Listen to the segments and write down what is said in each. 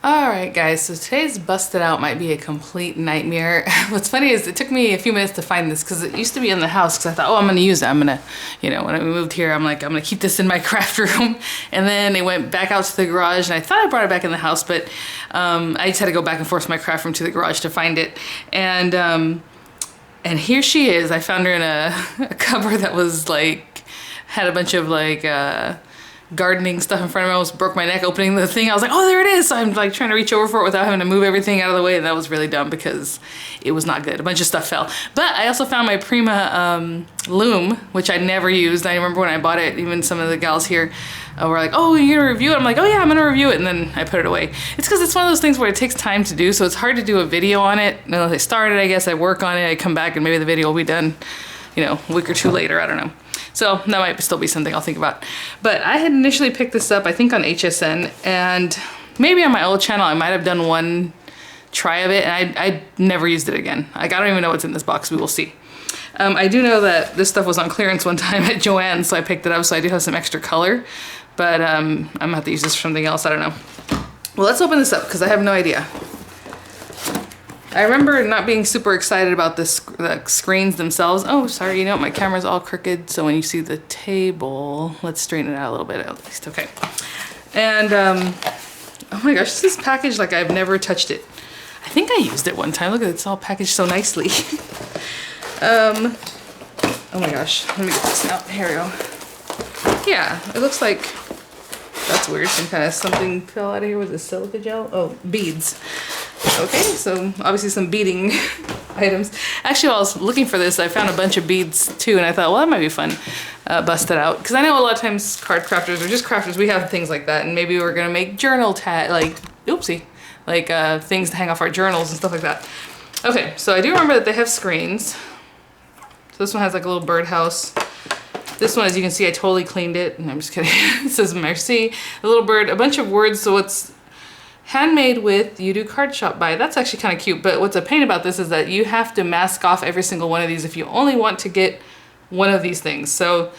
Alright guys, so today's busted out might be a complete nightmare. What's funny is it took me a few minutes to find this because it used to be in the house because I thought, oh, I'm going to use it. I'm going to, you know, when I moved here, I'm like, I'm going to keep this in my craft room. And then it went back out to the garage and I thought I brought it back in the house, but I just had to go back and forth my craft room to the garage to find it. And here she is. I found her in a cupboard that was like, had a bunch of like, gardening stuff in front of me. I almost broke my neck opening the thing. I was like, oh, there it is. So I'm like trying to reach over for it without having to move everything out of the way. And that was really dumb because it was not good. A bunch of stuff fell. But I also found my Prima loom, which I never used. I remember when I bought it, even some of the gals here were like, oh, you're gonna review it? I'm like, oh yeah, I'm gonna review it. And then I put it away. It's because it's one of those things where it takes time to do. So it's hard to do a video on it. Unless I start it, I guess I work on it, I come back and maybe the video will be done, you know, a week or two later. I don't know. So that might still be something I'll think about. But I had initially picked this up, I think on HSN, and maybe on my old channel I might have done one try of it, and I never used it again. Like, I don't even know what's in this box. We will see. I do know that this stuff was on clearance one time at Joann's, so I picked it up, so I do have some extra color. But I'm gonna have to use this for something else. I don't know. Well, let's open this up because I have no idea. I remember not being super excited about the screens themselves. Oh, sorry, you know what? My camera's all crooked, so when you see the table, let's straighten it out a little bit at least. Okay. And, oh my gosh, this is packaged like I've never touched it. I think I used it one time. Look at it, it's all packaged so nicely. Oh my gosh, let me get this out. Here we go. Yeah, it looks like, that's weird, some kind of something fell out of here. Was it silica gel? Oh, beads. Okay, so obviously some beading items. Actually, while I was looking for this, I found a bunch of beads too, and I thought, well, that might be fun. Bust it out. Because I know a lot of times card crafters or just crafters, we have things like that, and maybe we're gonna make journal like, oopsie, like things to hang off our journals and stuff like that. Okay, so I do remember that they have screens. So this one has like a little birdhouse. This one, as you can see, I totally cleaned it. I'm just kidding. It says merci, a little bird, a bunch of words. So it's handmade with YUDU card shop by. That's actually kind of cute, but what's a pain about this is that you have to mask off every single one of these if you only want to get one of these things. So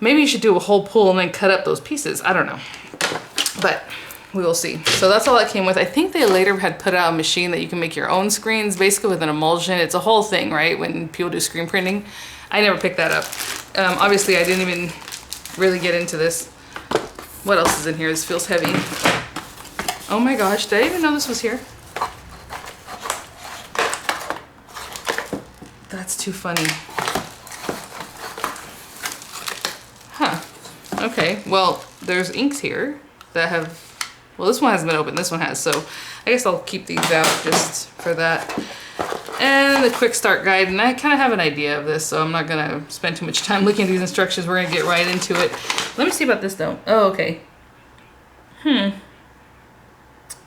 maybe you should do a whole pull and then cut up those pieces. I don't know, but we will see. So that's all that came with. I think they later had put out a machine that you can make your own screens, basically with an emulsion. It's a whole thing, right? When people do screen printing. I never picked that up. Obviously, I didn't even really get into this. What else is in here? This feels heavy. Oh my gosh, did I even know this was here? That's too funny. Huh. Okay, well, there's inks here that have, well, this one hasn't been opened, this one has, so I guess I'll keep these out just for that. And the quick start guide, and I kind of have an idea of this, so I'm not gonna spend too much time looking at these instructions. We're gonna get right into it. Let me see about this though. Oh, okay.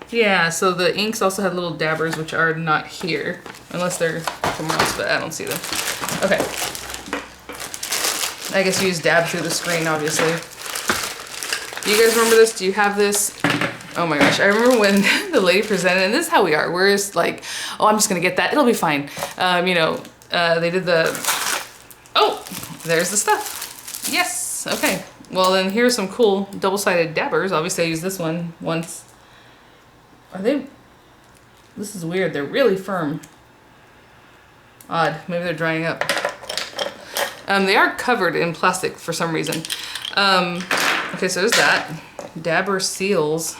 Yeah, so the inks also have little dabbers, which are not here, unless they're somewhere else, but I don't see them. Okay. I guess you just dab through the screen, obviously. Do you guys remember this? Do you have this? Oh my gosh, I remember when the lady presented, and this is how we are. We're just like, oh, I'm just gonna get that. It'll be fine. You know, they did the, oh, there's the stuff. Yes, okay. Well, then here's some cool double-sided dabbers. Obviously, I used this one once. Are they, this is weird. They're really firm. Odd, maybe they're drying up. They are covered in plastic for some reason. Okay, so there's that. Dabber seals.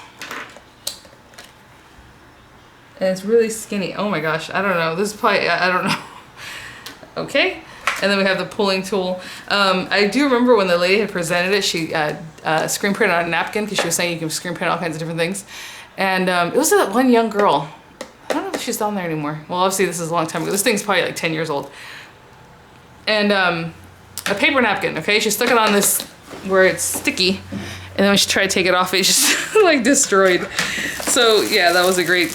And it's really skinny. Oh my gosh, I don't know. This is probably, I don't know. Okay, and then we have the pulling tool. I do remember when the lady had presented it, she screen printed on a napkin because she was saying you can screen print all kinds of different things. And it was that one young girl. I don't know if she's down there anymore. Well, obviously this is a long time ago. This thing's probably like 10 years old. And a paper napkin, okay? She stuck it on this where it's sticky. And then when she tried to take it off, it just like destroyed. So yeah, that was a great,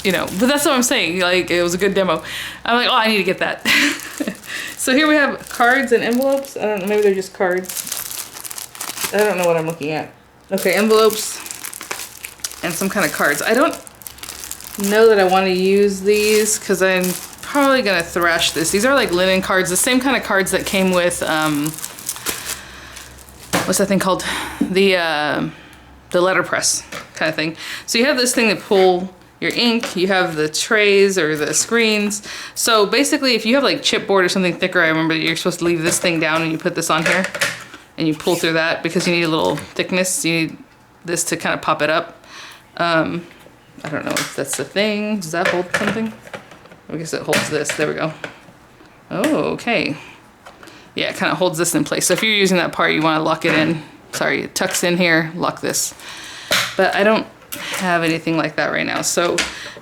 you know, but that's what I'm saying. Like, it was a good demo. I'm like, oh, I need to get that. So here we have cards and envelopes. I don't know, maybe they're just cards. I don't know what I'm looking at. Okay, envelopes and some kind of cards. I don't know that I want to use these because I'm probably gonna thrash this. These are like linen cards, the same kind of cards that came with, what's that thing called? The letterpress. kind of thing. So you have this thing to pull your ink, you have the trays or the screens. So basically if you have like chipboard or something thicker, I remember that you're supposed to leave this thing down and you put this on here and you pull through that because you need a little thickness. You need this to kind of pop it up. I don't know if that's the thing. Does that hold something? I guess it holds this. There we go. Oh, okay. Yeah, it kind of holds this in place. So if you're using that part, you want to lock it in. Sorry, it tucks in here, lock this. But I don't have anything like that right now. So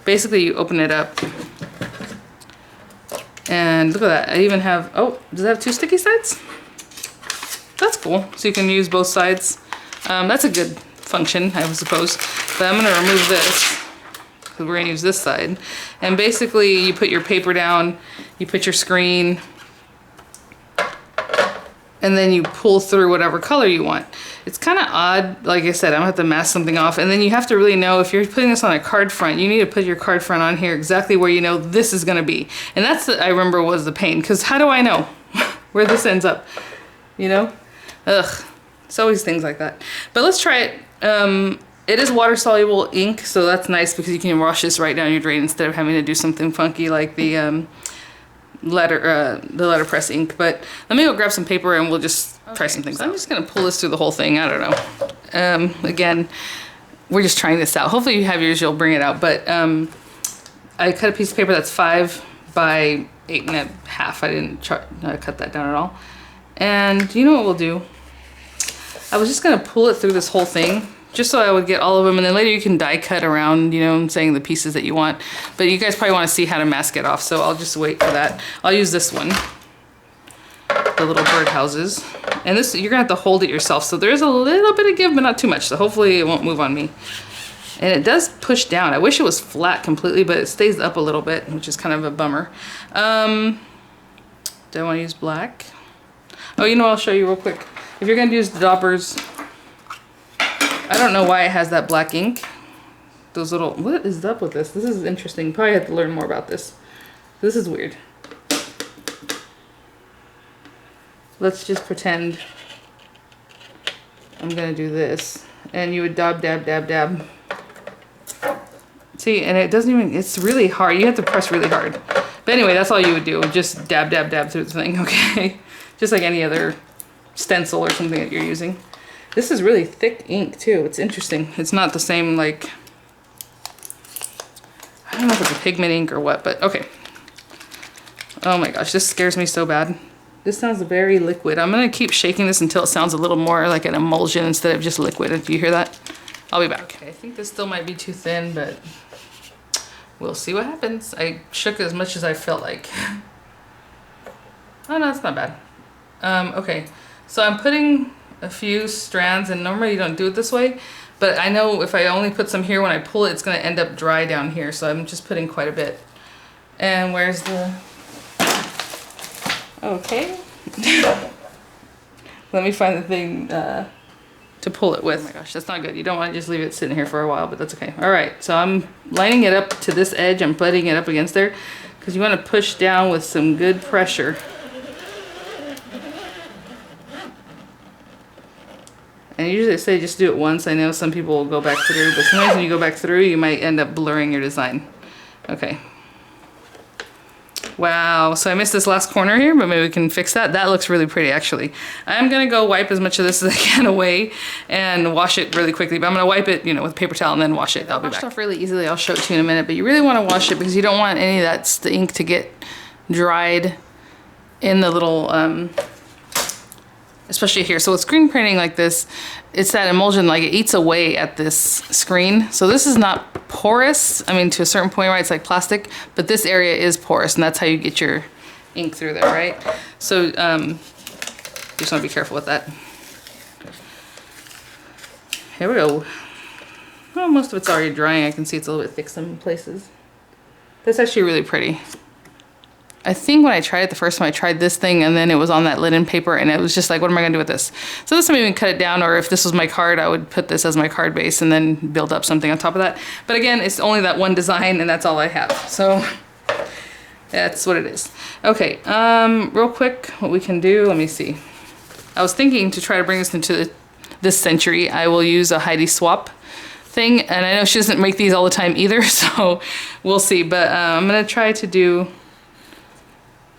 basically you open it up and look at that. I even have, oh, does it have 2 sticky sides? That's cool. So you can use both sides. That's a good function, I suppose. But I'm gonna remove this because we're gonna use this side. And basically you put your paper down, you put your screen, and then you pull through whatever color you want. It's kind of odd, like I said, I'm gonna have to mask something off, and then you have to really know if you're putting this on a card front, you need to put your card front on here exactly where you know this is gonna be. And that's, I remember, was the pain, because how do I know where this ends up, you know? Ugh, it's always things like that. But let's try it. It is water-soluble ink, so that's nice because you can wash this right down your drain instead of having to do something funky like the letterpress ink. But let me go grab some paper and we'll just try some things out. I'm just gonna pull this through the whole thing. I don't know. Again, we're just trying this out. Hopefully you have yours, you'll bring it out. But I cut a piece of paper that's 5 by 8.5. I didn't cut that down at all. And you know what we'll do? I was just gonna pull it through this whole thing just so I would get all of them, and then later you can die cut around, you know, saying the pieces that you want. But you guys probably want to see how to mask it off, so I'll just wait for that. I'll use this one, the little bird houses. And this, you're gonna have to hold it yourself, so there's a little bit of give, but not too much, so hopefully it won't move on me. And it does push down. I wish it was flat completely, but it stays up a little bit, which is kind of a bummer. Do I want to use black? Oh, you know what, I'll show you real quick. If you're gonna use the daubers, I don't know why it has that black ink. Those little, what is up with this? This is interesting. Probably have to learn more about this. This is weird. Let's just pretend I'm gonna do this. And you would dab, dab, dab, dab. See, and it doesn't even, it's really hard. You have to press really hard. But anyway, that's all you would do. Just dab, dab, dab through the thing, okay? Just like any other stencil or something that you're using. This is really thick ink too. It's interesting. It's not the same, like, I don't know if it's a pigment ink or what, but okay. Oh my gosh, this scares me so bad. This sounds very liquid. I'm gonna keep shaking this until it sounds a little more like an emulsion instead of just liquid. Do you hear that? I'll be back. Okay, I think this still might be too thin, but we'll see what happens. I shook as much as I felt like. Oh no, it's not bad. Okay, so I'm putting a few strands, and normally you don't do it this way, but I know if I only put some here, when I pull it, it's going to end up dry down here, so I'm just putting quite a bit. And where's the, okay. Let me find the thing to pull it with. Oh my gosh, that's not good. You don't want to just leave it sitting here for a while, but that's okay. All right, so I'm lining it up to this edge. I'm putting it up against there because you want to push down with some good pressure. And usually they say just do it once. I know some people will go back through, but sometimes when you go back through, you might end up blurring your design. Okay. Wow, so I missed this last corner here, but maybe we can fix that. That looks really pretty, actually. I'm gonna go wipe as much of this as I can away and wash it really quickly, but I'm gonna wipe it, you know, with a paper towel and then wash it. I'll be back. Wash off really easily. I'll show it to you in a minute, but you really wanna wash it because you don't want any of the ink to get dried in the little, especially here. So with screen printing like this, it's that emulsion, like it eats away at this screen. So this is not porous. I mean, to a certain point, right? It's like plastic, but this area is porous, and that's how you get your ink through there, right? So just want to be careful with that. Here we go. Well, most of it's already drying. I can see it's a little bit thick some places. That's actually really pretty. I think when I tried it the first time, I tried this thing and then it was on that linen paper and it was just like, what am I gonna do with this? So this time I even cut it down, or if this was my card, I would put this as my card base and then build up something on top of that. But again, it's only that one design and that's all I have. So that's what it is. Okay, real quick, what we can do, let me see. I was thinking to try to bring this into this century, I will use a Heidi swap thing, and I know she doesn't make these all the time either, so we'll see. But I'm gonna try to do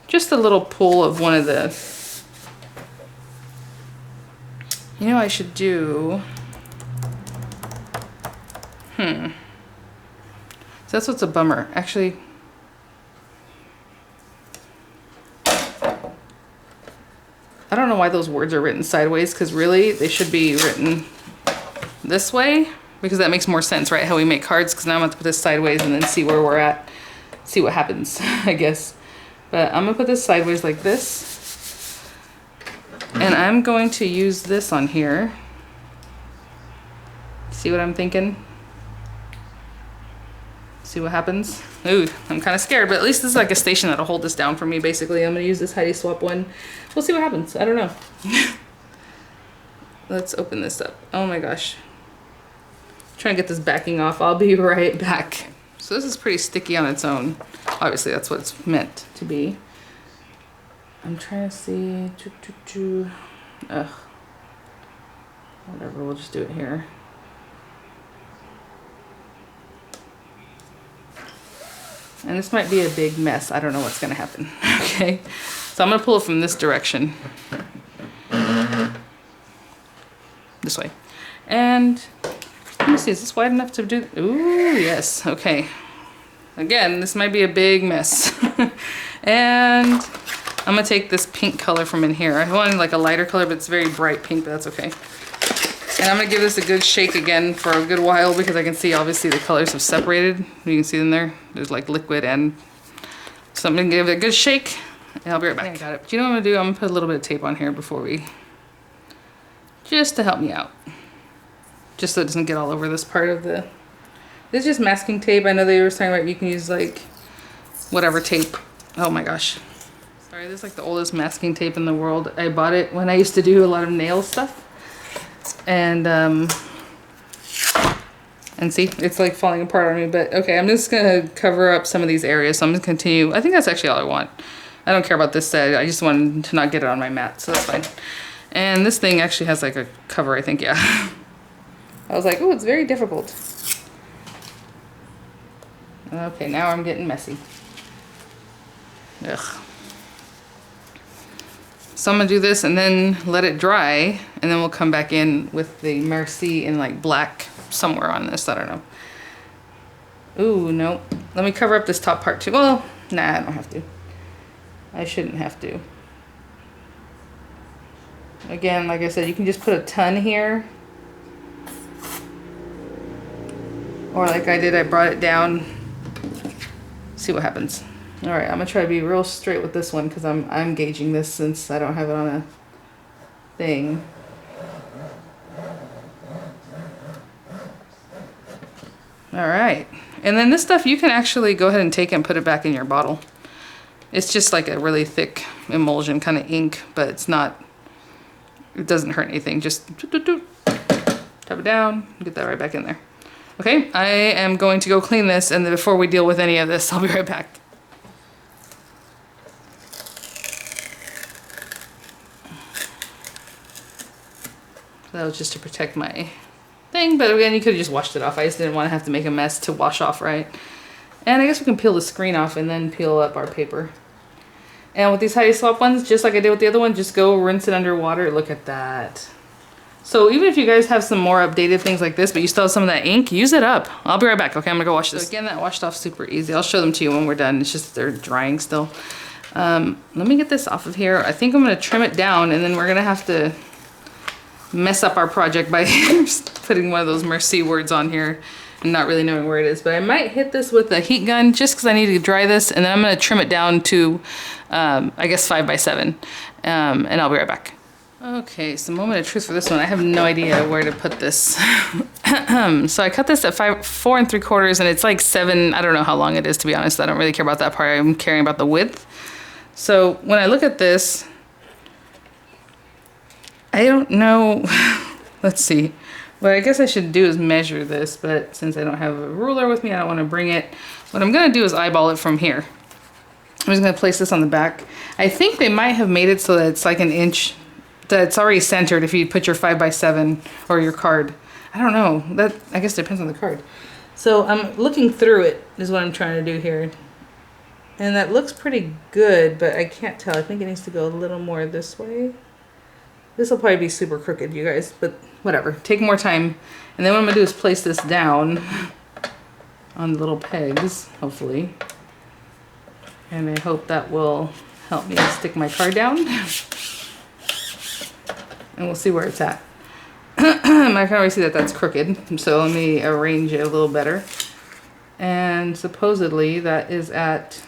just a little pull of one of the, you know, I should do, so that's what's a bummer. Actually, I don't know why those words are written sideways, because really they should be written this way, because that makes more sense, right? How we make cards, because now I'm going to put this sideways and then see where we're at, see what happens, I guess. But I'm going to put this sideways like this, and I'm going to use this on here. See what I'm thinking? See what happens? Ooh, I'm kind of scared, but at least this is like a station that'll hold this down for me, basically. I'm going to use this Heidi Swap one. We'll see what happens. I don't know. Let's open this up. Oh my gosh. Trying to get this backing off. I'll be right back. So this is pretty sticky on its own. Obviously, that's what it's meant to be. I'm trying to see. Ugh. Whatever, we'll just do it here. And this might be a big mess. I don't know what's gonna happen. Okay, so I'm gonna pull it from this direction. This way. And let me see, is this wide enough to do? Ooh, yes, okay. Again, this might be a big mess. And I'm gonna take this pink color from in here. I wanted like a lighter color, but it's very bright pink, but that's okay. And I'm gonna give this a good shake again for a good while, because I can see obviously the colors have separated. You can see them there. There's like liquid, and so I'm gonna give it a good shake, and I'll be right back. I got it. Do you know what I'm gonna do? I'm gonna put a little bit of tape on here before we, just to help me out. Just so it doesn't get all over this part of the, this is just masking tape. I know they were talking about you can use like whatever tape. Oh my gosh. Sorry, this is like the oldest masking tape in the world. I bought it when I used to do a lot of nail stuff. And see, it's like falling apart on me, but okay, I'm just gonna cover up some of these areas. So I'm gonna continue. I think that's actually all I want. I don't care about this side. I just wanted to not get it on my mat, so that's fine. And this thing actually has like a cover, I think, yeah. I was like, oh, it's very difficult. Okay, now I'm getting messy. Ugh. So I'm gonna do this and then let it dry, and then we'll come back in with the Merci in like black somewhere on this, I don't know. Ooh, no. Let me cover up this top part too. Well, nah, I don't have to. I shouldn't have to. Again, like I said, you can just put a ton here. Or like I did, I brought it down. See what happens. All right, I'm gonna try to be real straight with this one, because I'm gauging this since I don't have it on a thing. All right, and then this stuff you can actually go ahead and take and put it back in your bottle. It's just like a really thick emulsion kind of ink, but it's not, it doesn't hurt anything. Just tap it down, get that right back in there. Okay, I am going to go clean this, and then before we deal with any of this, I'll be right back. That was just to protect my thing, but again, you could have just washed it off. I just didn't want to have to make a mess to wash off, right? And I guess we can peel the screen off and then peel up our paper. And with these Heidi Swap ones, just like I did with the other one, just go rinse it under water. Look at that. So even if you guys have some more updated things like this, but you still have some of that ink, use it up. I'll be right back. Okay, I'm gonna go wash this. So again, that washed off super easy. I'll show them to you when we're done. It's just they're drying still. Let me get this off of here. I think I'm gonna trim it down, and then we're gonna have to mess up our project by putting one of those Merci words on here and not really knowing where it is. But I might hit this with a heat gun just because I need to dry this, and then I'm going to trim it down to I guess 5x7, and I'll be right back. Okay, so moment of truth for this one. I have no idea where to put this. So I cut this at 4 3/4, and it's like 7. I don't know how long it is, to be honest. I don't really care about that part. I'm caring about the width. So when I look at this, I don't know. Let's see. What I guess I should do is measure this, but since I don't have a ruler with me, I don't want to bring it. What I'm going to do is eyeball it from here. I'm just going to place this on the back. I think they might have made it so that it's like an inch, that it's already centered if you put your 5x7 or your card. I don't know. That, I guess, depends on the card. So I'm looking through it is what I'm trying to do here. And that looks pretty good, but I can't tell. I think it needs to go a little more this way. This will probably be super crooked, you guys, but whatever. Take more time. And then what I'm gonna do is place this down on the little pegs, hopefully. And I hope that will help me stick my card down. And we'll see where it's at. I can already see that that's crooked, so let me arrange it a little better. And supposedly that is at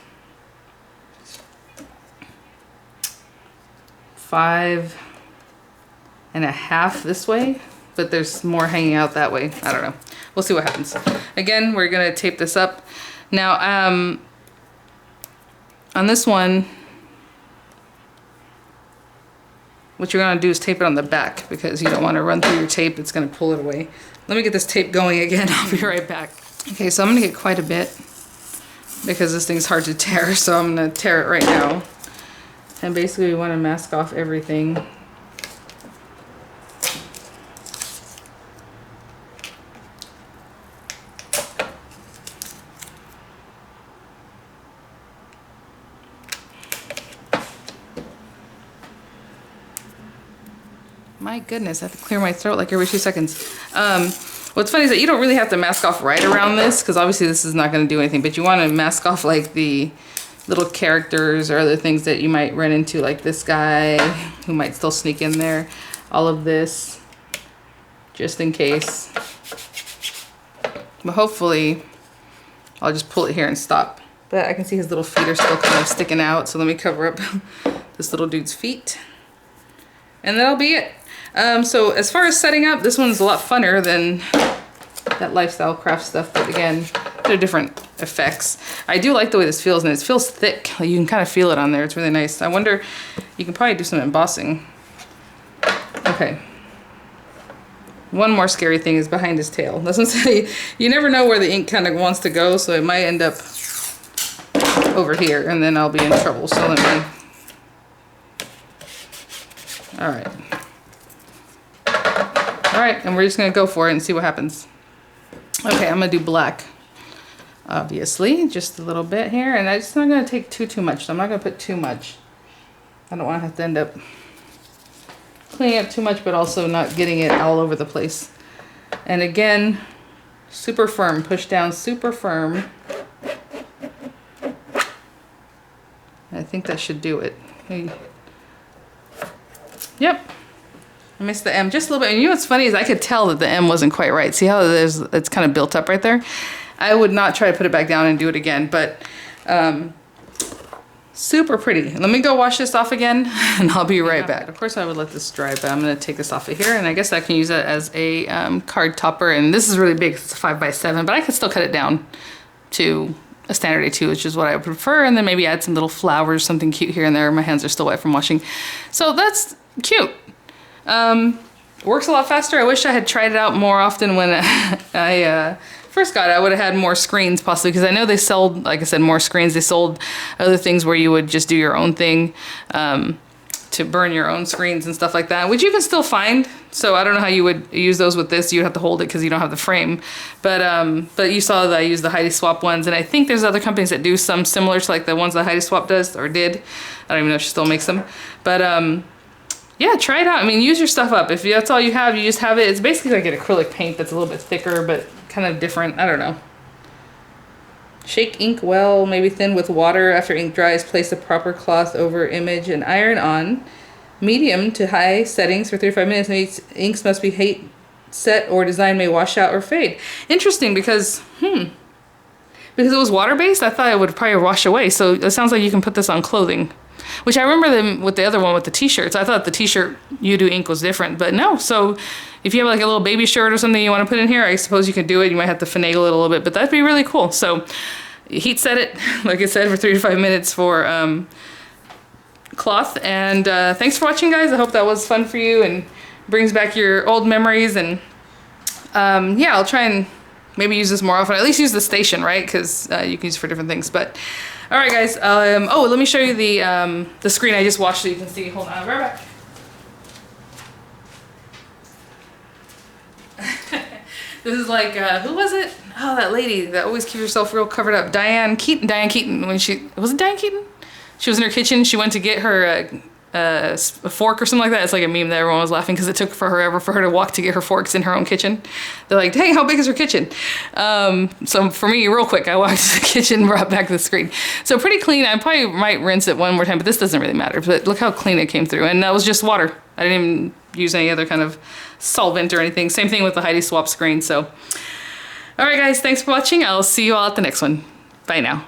5.5 this way, but there's more hanging out that way. I don't know. We'll see what happens. Again, we're gonna tape this up. Now, on this one, what you're gonna do is tape it on the back because you don't wanna run through your tape. It's gonna pull it away. Let me get this tape going again. I'll be right back. Okay, so I'm gonna get quite a bit because this thing's hard to tear, so I'm gonna tear it right now. And basically we wanna mask off everything. My goodness, I have to clear my throat like every 2 seconds. What's funny is that you don't really have to mask off right around this because obviously this is not going to do anything, but you want to mask off like the little characters or other things that you might run into, like this guy who might still sneak in there. All of this, just in case. But hopefully, I'll just pull it here and stop. But I can see his little feet are still kind of sticking out, so let me cover up this little dude's feet. And that'll be it. So as far as setting up, this one's a lot funner than that lifestyle craft stuff, but again, they're different effects. I do like the way this feels, and it feels thick. Like you can kind of feel it on there. It's really nice. I wonder, you can probably do some embossing. Okay. One more scary thing is behind his tail. Doesn't say, you never know where the ink kind of wants to go, so it might end up over here, and then I'll be in trouble. So let me, all right. All right, and we're just gonna go for it and see what happens. Okay, I'm gonna do black, obviously, just a little bit here, and I'm just not gonna take too much, so I'm not gonna put too much. I don't wanna have to end up cleaning up too much, but also not getting it all over the place. And again, super firm, push down super firm. I think that should do it. Hey. Yep. I missed the M just a little bit. And you know what's funny is I could tell that the M wasn't quite right. See how it's kind of built up right there? I would not try to put it back down and do it again, but super pretty. Let me go wash this off again and I'll be right back. Of course I would let this dry, but I'm gonna take this off of here, and I guess I can use it as a card topper. And this is really big, it's a 5x7, but I could still cut it down to a standard A2, which is what I would prefer, and then maybe add some little flowers, something cute here and there. My hands are still wet from washing. So that's cute. Works a lot faster. I wish I had tried it out more often when I first got it. I would have had more screens possibly, because I know they sold, like I said, more screens. They sold other things where you would just do your own thing to burn your own screens and stuff like that, which you can still find. So I don't know how you would use those with this. You'd have to hold it because you don't have the frame. But you saw that I used the Heidi Swap ones, and I think there's other companies that do some similar to like the ones that Heidi Swap does or did. I don't even know if she still makes them. But yeah, try it out. I mean, use your stuff up. If that's all you have, you just have it. It's basically like an acrylic paint that's a little bit thicker, but kind of different. I don't know. Shake ink well, maybe thin with water. After ink dries, place a proper cloth over image and iron on. Medium to high settings for 35 minutes. Inks must be heat set or design may wash out or fade. Interesting, because it was water-based, I thought it would probably wash away. So it sounds like you can put this on clothing. Which I remember them with the other one with the t-shirts. I thought the t-shirt YUDU ink was different, but no. So if you have like a little baby shirt or something you want to put in here, I suppose you could do it. You might have to finagle it a little bit, but that'd be really cool. So heat set it, like I said, for 3 to 5 minutes for cloth. And thanks for watching, guys. I hope that was fun for you and brings back your old memories. And yeah, I'll try and maybe use this more often. At least use the station, right? Because you can use it for different things. But all right, guys. Oh, let me show you the screen I just watched so you can see. Hold on, I'll be right back. This is like, who was it? Oh, that lady that always keeps herself real covered up. Diane Keaton. When was it Diane Keaton? She was in her kitchen. She went to get her a fork or something like that. It's like a meme that everyone was laughing because it took forever for her to walk to get her forks in her own kitchen. They're like, hey, how big is her kitchen? So for me, real quick, I walked to the kitchen and brought back the screen. So pretty clean. I probably might rinse it one more time, but this doesn't really matter. But look how clean it came through. And that was just water. I didn't even use any other kind of solvent or anything. Same thing with the Heidi Swap screen. So, all right, guys, thanks for watching. I'll see you all at the next one. Bye now.